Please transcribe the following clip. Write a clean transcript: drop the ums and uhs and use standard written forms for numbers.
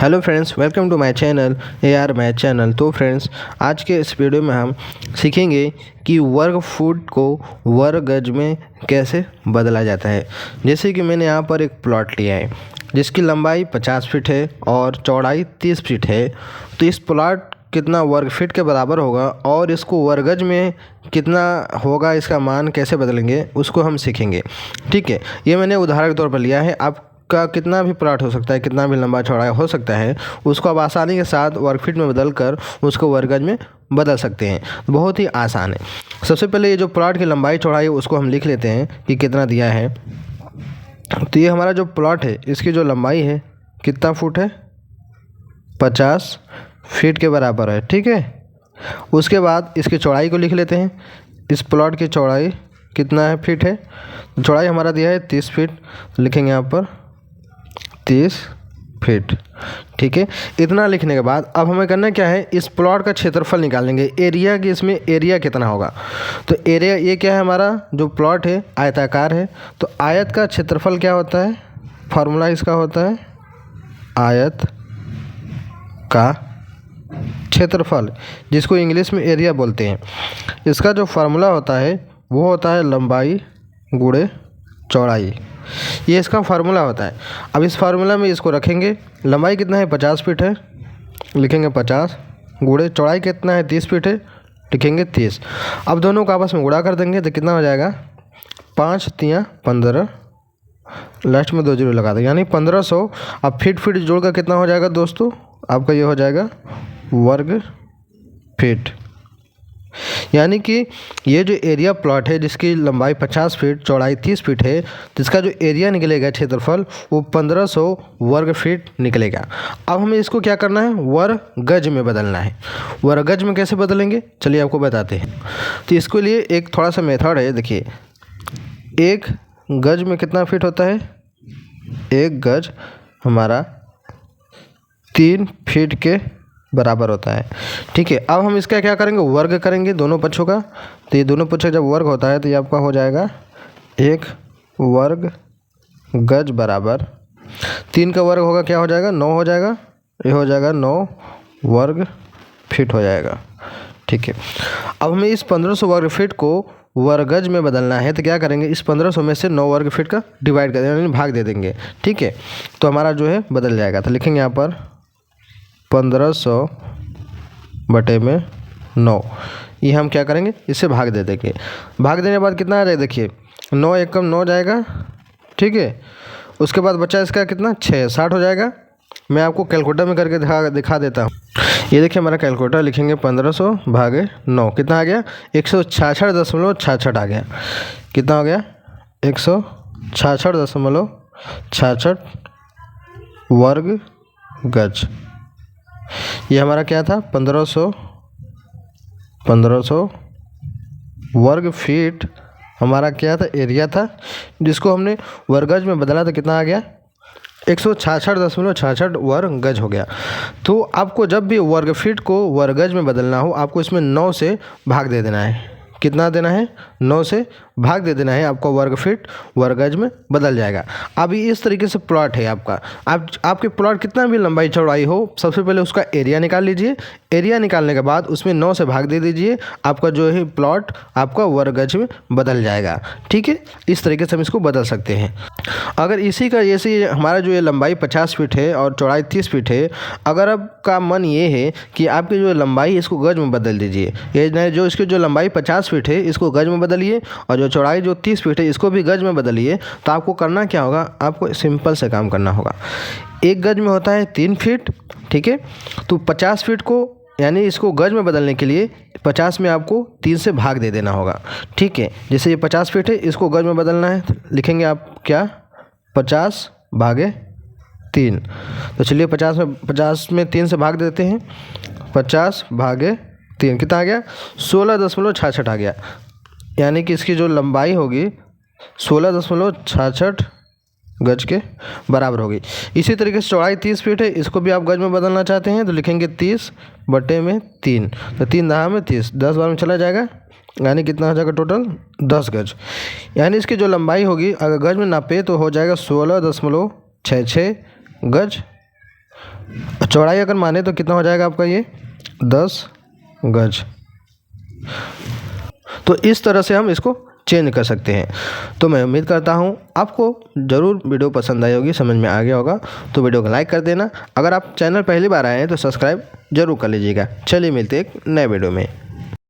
Hello friends, welcome to my channel AR math channel. तो friends, आज के इस वीडियो में हम सीखेंगे कि वर्ग फुट को वर्ग गज में कैसे बदला जाता है। जैसे कि मैंने यहाँ पर एक प्लॉट लिया है जिसकी लंबाई 50 फीट है और चौड़ाई 30 फीट है। तो इस प्लॉट कितना वर्ग फीट के बराबर होगा और इसको वर्ग गज में कितना होगा, इसका मान कैसे बदलेंगे उसको हम सीखेंगे। ठीक है, ये मैंने उदाहरण के तौर पर लिया है। आपका कितना भी प्लॉट हो सकता है, कितना भी लंबा चौड़ा हो सकता है, उसको आप आसानी के साथ वर्ग फीट में बदल कर उसको वर्ग गज में बदल सकते हैं। बहुत ही आसान है। सबसे पहले ये जो प्लॉट की लंबाई चौड़ाई है उसको हम लिख लेते हैं कि कितना दिया है। तो ये हमारा जो प्लॉट है इसकी जो लंबाई है कितना फुट है, 50 फीट के बराबर है। ठीक है, उसके बाद इसकी चौड़ाई को लिख लेते हैं। इस प्लॉट की चौड़ाई कितना है, फीट है। चौड़ाई हमारा दिया है 30 फीट, लिखेंगे यहाँ पर 30 फीट। ठीक है, इतना लिखने के बाद अब हमें करना क्या है, इस प्लॉट का क्षेत्रफल निकालेंगे। एरिया की इसमें एरिया कितना होगा। तो एरिया ये क्या है, हमारा जो प्लॉट है आयताकार है। तो आयत का क्षेत्रफल क्या होता है, फार्मूला इसका होता है आयत का क्षेत्रफल, जिसको इंग्लिश में एरिया बोलते हैं। इसका जो फार्मूला होता है वो होता है लंबाई गुणे चौड़ाई। ये इसका फार्मूला होता है। अब इस फार्मूला में इसको रखेंगे। लंबाई कितना है, 50 फीट है, लिखेंगे 50, गुणे चौड़ाई कितना है, 30 फीट है, लिखेंगे 30। अब दोनों को आपस में गुणा कर देंगे तो कितना हो जाएगा, 5 तियाँ 15, लास्ट में 2 जीरो लगा दें, यानी 1500। अब फीट जोड़कर कितना हो जाएगा दोस्तों, आपका ये हो जाएगा वर्ग फीट। यानी कि ये जो एरिया प्लॉट है जिसकी लंबाई 50 फीट चौड़ाई 30 फीट है, जिसका जो एरिया निकलेगा क्षेत्रफल वो 1500 वर्ग फीट निकलेगा। अब हमें इसको क्या करना है, वर्ग गज में बदलना है। वर्ग गज में कैसे बदलेंगे चलिए आपको बताते हैं। तो इसके लिए एक थोड़ा सा मेथड है। देखिए, एक गज में कितना फीट होता है, एक गज हमारा 3 फीट के बराबर होता है। ठीक है, अब हम इसका क्या करेंगे, वर्ग करेंगे दोनों पक्षों का। तो ये दोनों पक्षों जब वर्ग होता है तो ये आपका हो जाएगा 1 वर्ग गज बराबर 3 का वर्ग होगा, क्या हो जाएगा, 9 हो जाएगा। ये हो जाएगा 9 वर्ग फीट हो जाएगा। ठीक है, अब हमें इस 1500 वर्ग फीट को वर्ग गज में बदलना है। तो क्या करेंगे, इस 1500 में से 9 वर्ग फीट का डिवाइड कर देंगे, यानी भाग दे देंगे। ठीक है, तो हमारा जो है बदल जाएगा। तो लिखेंगे यहाँ पर 1500 बटे में 9। ये हम क्या करेंगे, इससे भाग दे देंगे। भाग देने के बाद कितना आ जाएगा, देखिए 9 एकम 9 जाएगा। ठीक है, उसके बाद बचा इसका कितना, 6, 60 हो जाएगा। मैं आपको कैलकुलेटर में करके दिखा देता हूँ। ये देखिए हमारा कैलकुलेटर, लिखेंगे 1500 भागे 9, कितना आ गया, 166.66 आ गया। कितना हो गया, 166.66 वर्ग गज। ये हमारा क्या था, 1500 वर्ग फीट हमारा क्या था, एरिया था, जिसको हमने वर्ग गज में बदला तो कितना आ गया, 166.66 वर्ग गज हो गया। तो आपको जब भी वर्ग फीट को वर्ग गज में बदलना हो, आपको इसमें 9 से भाग दे देना है। कितना देना है, 9 से भाग दे देना है, आपका वर्ग फीट वर्ग गज में बदल जाएगा। अभी इस तरीके से प्लॉट है आपका। आपके प्लॉट कितना भी लंबाई चौड़ाई हो, सबसे पहले उसका एरिया निकाल लीजिए। एरिया निकालने के बाद उसमें 9 से भाग दे दीजिए, आपका जो है प्लॉट आपका वर्ग गज में बदल जाएगा। ठीक है, इस तरीके से हम इसको बदल सकते हैं। अगर इसी का जैसे हमारा जो ये लंबाई 50 फीट है और चौड़ाई 30 फीट है, अगर आपका मन ये है कि आपकी जो लंबाई इसको गज में बदल दीजिए, ये जो इसकी जो लंबाई 50 फीट है इसको गज में बदलिए और जो चौड़ाई जो 30 फीट है इसको भी गज में बदलिए। तो आपको करना क्या होगा, आपको सिंपल से काम करना होगा। एक गज में होता है 3 फीट। ठीक है, तो 50 फीट को यानी इसको गज में बदलने के लिए 50 में आपको 3 से भाग दे देना होगा। ठीक है, जैसे ये 50 फीट है, इसको गज में बदलना है तो लिखेंगे आप क्या, 50 भागे 3। तो चलिए 50 में 3 से भाग देते हैं। 50 भागे 3 कितना आ गया, 16.66 आ गया। यानी कि इसकी जो लंबाई होगी 16.66 गज के बराबर होगी। इसी तरीके से चौड़ाई 30 फीट है, इसको भी आप गज में बदलना चाहते हैं तो लिखेंगे 30 बटे में 3। तो 3 दहा में 30, 10 बार में चला जाएगा, यानी कितना हो जाएगा टोटल 10 गज। यानी इसकी जो लंबाई होगी अगर गज में नापे तो हो जाएगा 16.66 गज। चौड़ाई अगर माने तो कितना हो जाएगा आपका ये 10 गज। तो इस तरह से हम इसको चेंज कर सकते हैं। तो मैं उम्मीद करता हूँ आपको ज़रूर वीडियो पसंद आई होगी, समझ में आ गया होगा। तो वीडियो को लाइक कर देना। अगर आप चैनल पहली बार आए हैं तो सब्सक्राइब जरूर कर लीजिएगा। चलिए मिलते हैं एक नए वीडियो में।